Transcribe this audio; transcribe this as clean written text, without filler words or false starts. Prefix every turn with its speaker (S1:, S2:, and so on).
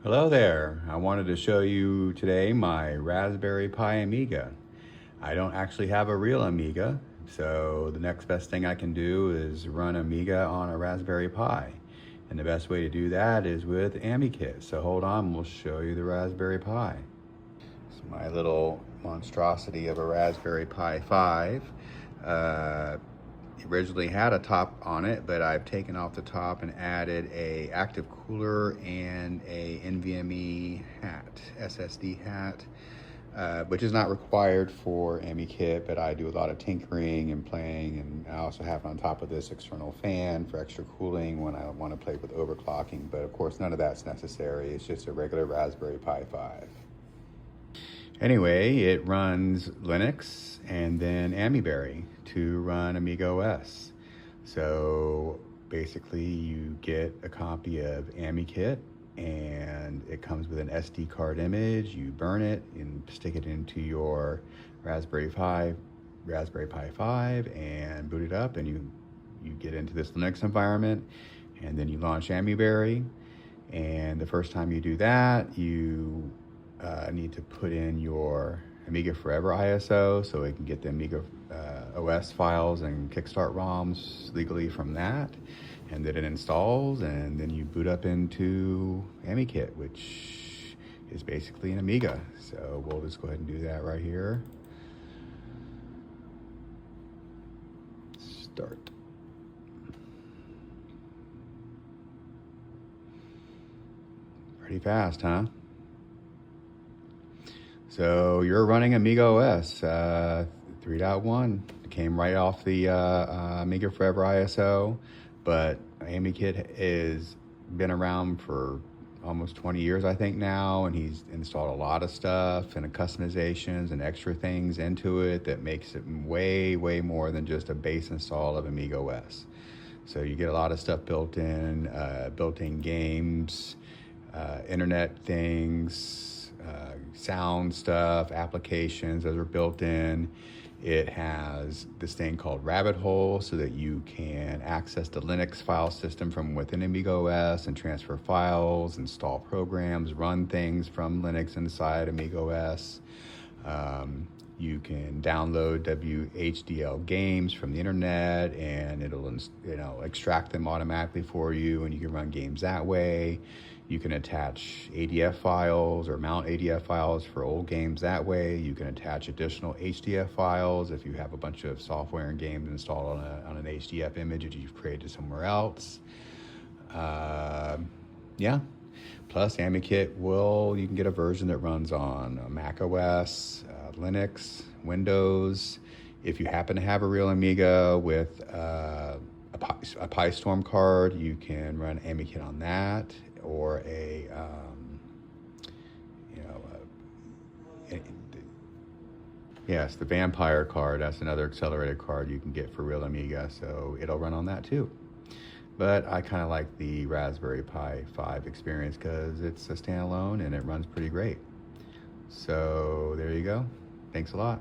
S1: Hello there. I wanted to show you today my Raspberry Pi Amiga. I don't actually have a real Amiga, so the next best thing I can do is run Amiga on a Raspberry Pi. And the best way to do that is with Amikit. So hold on, we'll show you the Raspberry Pi. It's my little monstrosity of a Raspberry Pi 5. It originally had a top on it, but I've taken off the top and added a active cooler and a NVMe hat, SSD hat, which is not required for Amikit, but I do a lot of tinkering and playing, and I also have on top of this external fan for extra cooling when I want to play with overclocking, but of course none of that's necessary. It's just a regular Raspberry Pi 5. Anyway, it runs Linux and then Amiberry to run Amiga OS. So basically you get a copy of Amikit and it comes with an SD card image. You burn it and stick it into your Raspberry Pi 5 and boot it up, and you get into this Linux environment, and then you launch Amiberry. And the first time you do that, you need to put in your Amiga Forever ISO so it can get the Amiga OS files and Kickstart ROMs legally from that, and then it installs, and then you boot up into Amikit, which is basically an Amiga. So we'll just go ahead and do that right here. Start. Pretty fast, huh? So you're running Amiga OS 3.1. It came right off the Amiga Forever ISO, but Amikit has been around for almost 20 years, I think now, and he's installed a lot of stuff and customizations and extra things into it that makes it way, way more than just a base install of Amiga OS. So you get a lot of stuff built-in games, internet things, sound stuff, applications that are built in. It has this thing called Rabbit Hole so that you can access the Linux file system from within Amiga OS and transfer files, install programs, run things from Linux inside Amiga OS. You can download WHDL games from the internet, and it'll extract them automatically for you, and you can run games that way. You can attach ADF files or mount ADF files for old games that way. You can attach additional HDF files if you have a bunch of software and games installed on an HDF image that you've created somewhere else. Yeah. Plus, Amikit you can get a version that runs on Mac OS, Linux, Windows. If you happen to have a real Amiga with a PiStorm card, you can run Amikit on that, or yes, the Vampire card. That's another accelerated card you can get for real Amiga, so it'll run on that too. But I kind of like the Raspberry Pi 5 experience because it's a standalone and it runs pretty great. So there you go. Thanks a lot.